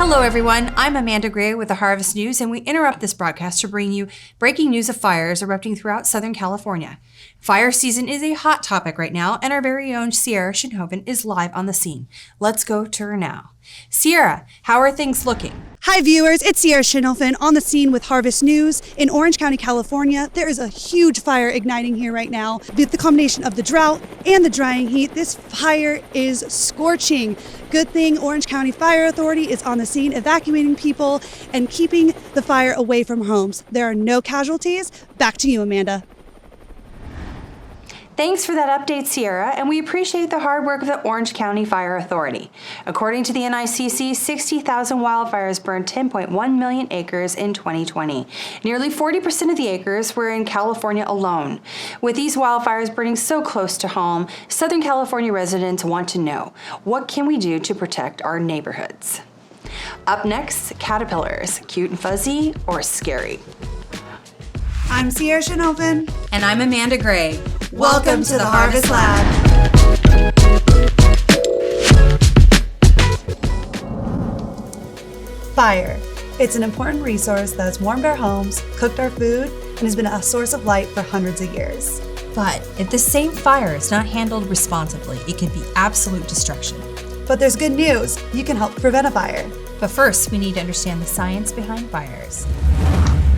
Hello everyone, I'm Amanda Gray with the Harvest News, and we interrupt this broadcast to bring you breaking news of fires erupting throughout Southern California. Fire season is a hot topic right now, and our very own Sierra Shinhoven is live on the scene. Let's go to her now. Sierra, how are things looking? Hi viewers, it's Sierra Shinhoven on the scene with Harvest News. In Orange County, California, there is a huge fire igniting here right now. With the combination of the drought and the drying heat, this fire is scorching. Good thing Orange County Fire Authority is on the scene evacuating people and keeping the fire away from homes. There are no casualties. Back to you, Amanda. Thanks for that update, Sierra, and we appreciate the hard work of the Orange County Fire Authority. According to the NICC, 60,000 wildfires burned 10.1 million acres in 2020. Nearly 40% of the acres were in California alone. With these wildfires burning so close to home, Southern California residents want to know, what can we do to protect our neighborhoods? Up next, caterpillars, cute and fuzzy or scary? I'm Sierra Shinhoven. And I'm Amanda Gray. Welcome to the Harvest Lab. Fire. It's an important resource that has warmed our homes, cooked our food, and has been a source of light for hundreds of years. But if the same fire is not handled responsibly, it can be absolute destruction. But there's good news. You can help prevent a fire. But first, we need to understand the science behind fires.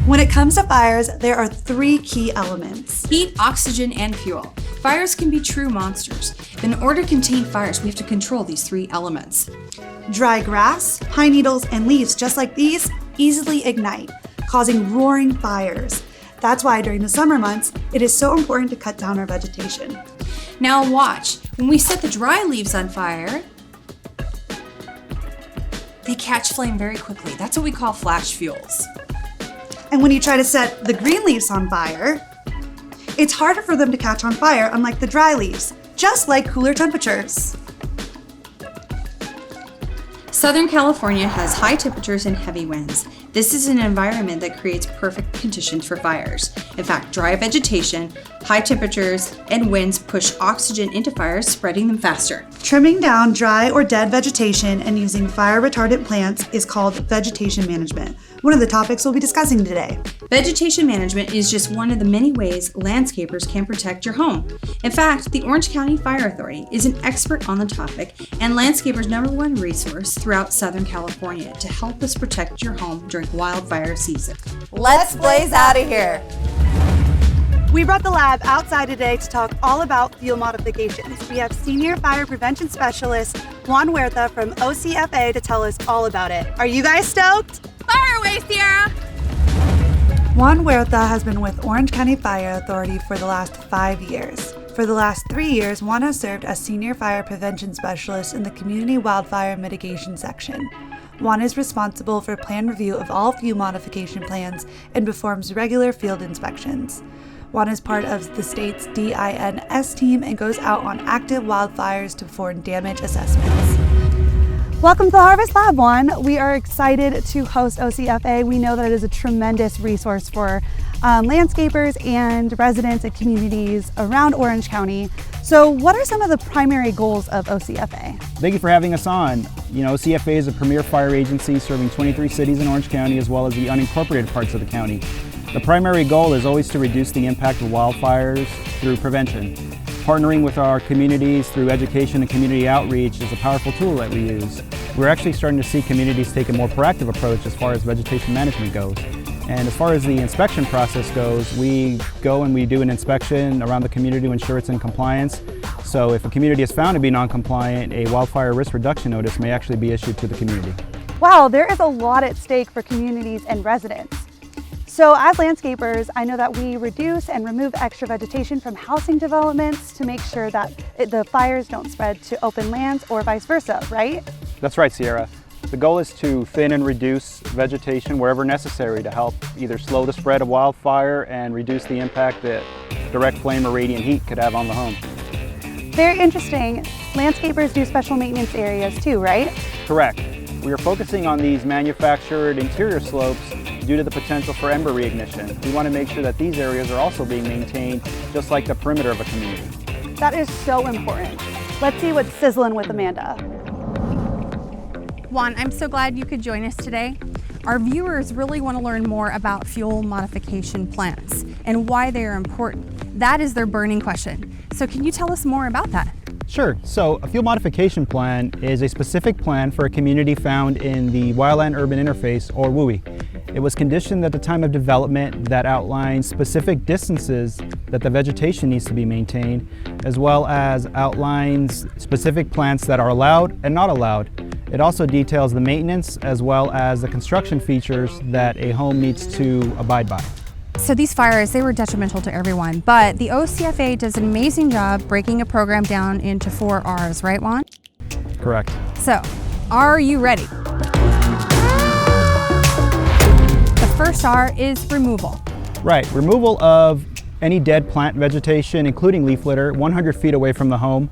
When it comes to fires, there are three key elements: heat, oxygen, and fuel. Fires can be true monsters. In order to contain fires, we have to control these three elements. Dry grass, pine needles, and leaves just like these easily ignite, causing roaring fires. That's why during the summer months, it is so important to cut down our vegetation. Now watch. When we set the dry leaves on fire, they catch flame very quickly. That's what we call flash fuels. And when you try to set the green leaves on fire, it's harder for them to catch on fire, unlike the dry leaves, just like cooler temperatures. Southern California has high temperatures and heavy winds. This is an environment that creates perfect conditions for fires. In fact, dry vegetation, high temperatures, and winds push oxygen into fires, spreading them faster. Trimming down dry or dead vegetation and using fire-retardant plants is called vegetation management, one of the topics we'll be discussing today. Vegetation management is just one of the many ways landscapers can protect your home. In fact, the Orange County Fire Authority is an expert on the topic and landscapers' #1 resource throughout Southern California to help us protect your home during wildfire season. Let's blaze out of here. We brought the lab outside today to talk all about fuel modifications. We have Senior Fire Prevention Specialist Juan Huerta from OCFA to tell us all about it. Are you guys stoked? Fire away, Sierra! Juan Huerta has been with Orange County Fire Authority for the last 5 years. For the last 3 years, Juan has served as Senior Fire Prevention Specialist in the Community Wildfire Mitigation Section. Juan is responsible for plan review of all fuel modification plans and performs regular field inspections. Juan is part of the state's DINS team and goes out on active wildfires to perform damage assessments. Welcome to the Harvest Lab, Juan. We are excited to host OCFA. We know that it is a tremendous resource for landscapers and residents and communities around Orange County. So what are some of the primary goals of OCFA? Thank you for having us on. OCFA is a premier fire agency serving 23 cities in Orange County as well as the unincorporated parts of the county. The primary goal is always to reduce the impact of wildfires through prevention. Partnering with our communities through education and community outreach is a powerful tool that we use. We're actually starting to see communities take a more proactive approach as far as vegetation management goes. And as far as the inspection process goes, we go and we do an inspection around the community to ensure it's in compliance. So if a community is found to be non-compliant, a wildfire risk reduction notice may actually be issued to the community. Wow, there is a lot at stake for communities and residents. So as landscapers, I know that we reduce and remove extra vegetation from housing developments to make sure that the fires don't spread to open lands or vice versa, right? That's right, Sierra. The goal is to thin and reduce vegetation wherever necessary to help either slow the spread of wildfire and reduce the impact that direct flame or radiant heat could have on the home. Very interesting. Landscapers do special maintenance areas too, right? Correct. We are focusing on these manufactured interior slopes due to the potential for ember reignition. We want to make sure that these areas are also being maintained just like the perimeter of a community. That is so important. Let's see what's sizzling with Amanda. Juan, I'm so glad you could join us today. Our viewers really want to learn more about fuel modification plants and why they are important. That is their burning question. So can you tell us more about that? Sure. So a fuel modification plan is a specific plan for a community found in the wildland-urban interface, or WUI. It was conditioned at the time of development that outlines specific distances that the vegetation needs to be maintained, as well as outlines specific plants that are allowed and not allowed. It also details the maintenance as well as the construction features that a home needs to abide by. So these fires, they were detrimental to everyone, but the OCFA does an amazing job breaking a program down into 4 R's, right, Juan? Correct. So, are you ready? The first R is removal. Right, removal of any dead plant vegetation, including leaf litter, 100 feet away from the home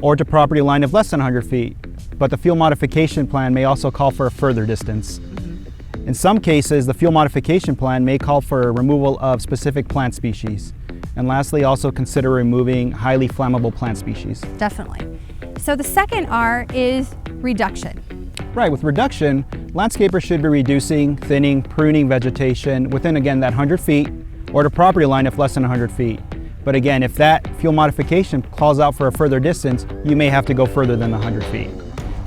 or to property line of less than 100 feet. But the fuel modification plan may also call for a further distance. In some cases, the fuel modification plan may call for removal of specific plant species. And lastly, also consider removing highly flammable plant species. Definitely. So the second R is reduction. Right, with reduction, landscapers should be reducing, thinning, pruning vegetation within, again, that 100 feet or to property line if less than 100 feet. But again, if that fuel modification calls out for a further distance, you may have to go further than the 100 feet.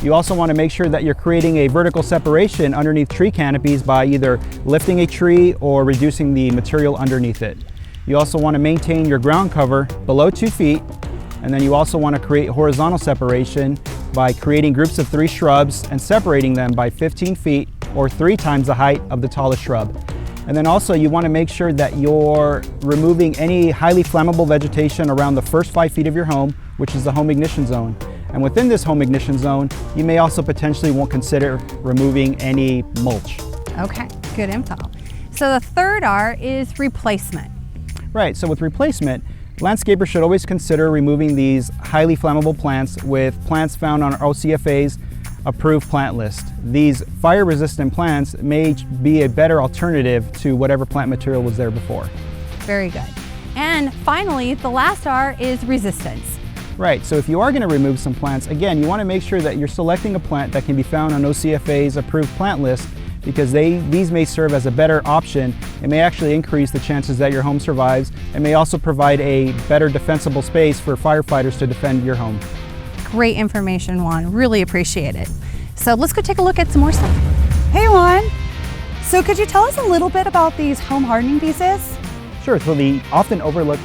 You also want to make sure that you're creating a vertical separation underneath tree canopies by either lifting a tree or reducing the material underneath it. You also want to maintain your ground cover below 2 feet, and then you also want to create horizontal separation by creating groups of 3 shrubs and separating them by 15 feet or 3 times the height of the tallest shrub. And then also you want to make sure that you're removing any highly flammable vegetation around the first 5 feet of your home, which is the home ignition zone. And within this home ignition zone, you may also potentially want to consider removing any mulch. Okay, good info. So the third R is replacement. Right, so with replacement, landscapers should always consider removing these highly flammable plants with plants found on OCFA's approved plant list. These fire-resistant plants may be a better alternative to whatever plant material was there before. Very good. And finally, the last R is resistance. Right, so if you are going to remove some plants, again, you want to make sure that you're selecting a plant that can be found on OCFA's approved plant list, because these may serve as a better option. It may actually increase the chances that your home survives and may also provide a better defensible space for firefighters to defend your home. Great information, Juan. Really appreciate it. So let's go take a look at some more stuff. Hey Juan, so could you tell us a little bit about these home hardening pieces? Sure, so the often overlooked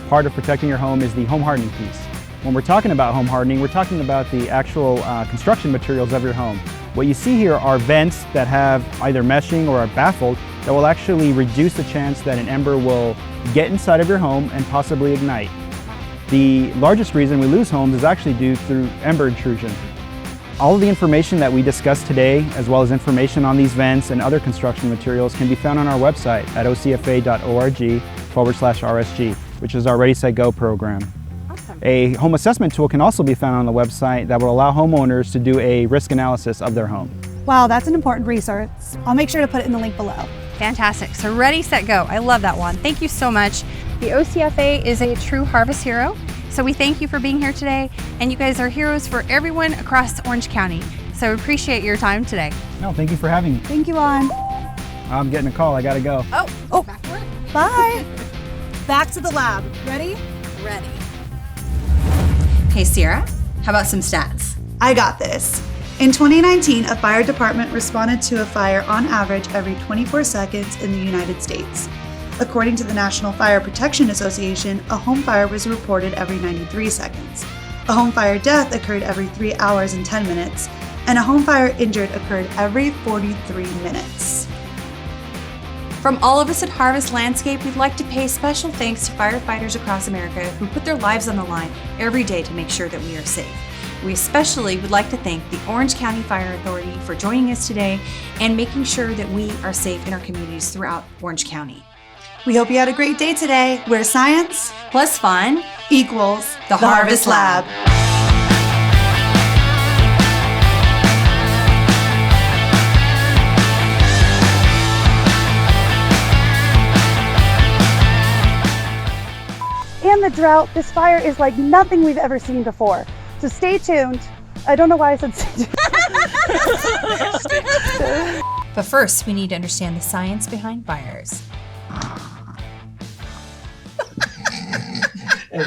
part of protecting your home is the home hardening piece. When we're talking about home hardening, we're talking about the actual construction materials of your home. What you see here are vents that have either meshing or are baffled that will actually reduce the chance that an ember will get inside of your home and possibly ignite. The largest reason we lose homes is actually due through ember intrusion. All of the information that we discussed today, as well as information on these vents and other construction materials, can be found on our website at ocfa.org/RSG, which is our Ready, Set, Go program. A home assessment tool can also be found on the website that will allow homeowners to do a risk analysis of their home. Wow, that's an important resource. I'll make sure to put it in the link below. Fantastic. So ready, set, go. I love that one. Thank you so much. The OCFA is a true harvest hero. So we thank you for being here today. And you guys are heroes for everyone across Orange County. So we appreciate your time today. No, thank you for having me. Thank you, Juan. I'm getting a call. I gotta go. Oh, back to work. Bye. Back to the lab. Ready? Ready. Hey, Sierra, how about some stats? I got this. In 2019, a fire department responded to a fire on average every 24 seconds in the United States. According to the National Fire Protection Association, a home fire was reported every 93 seconds. A home fire death occurred every 3 hours and 10 minutes, and a home fire injured occurred every 43 minutes. From all of us at Harvest Landscape, we'd like to pay special thanks to firefighters across America who put their lives on the line every day to make sure that we are safe. We especially would like to thank the Orange County Fire Authority for joining us today and making sure that we are safe in our communities throughout Orange County. We hope you had a great day today, where science Plus fun equals the Harvest Lab. and the drought, this fire is like nothing we've ever seen before. So stay tuned. I don't know why I said stay tuned. But first, we need to understand the science behind fires.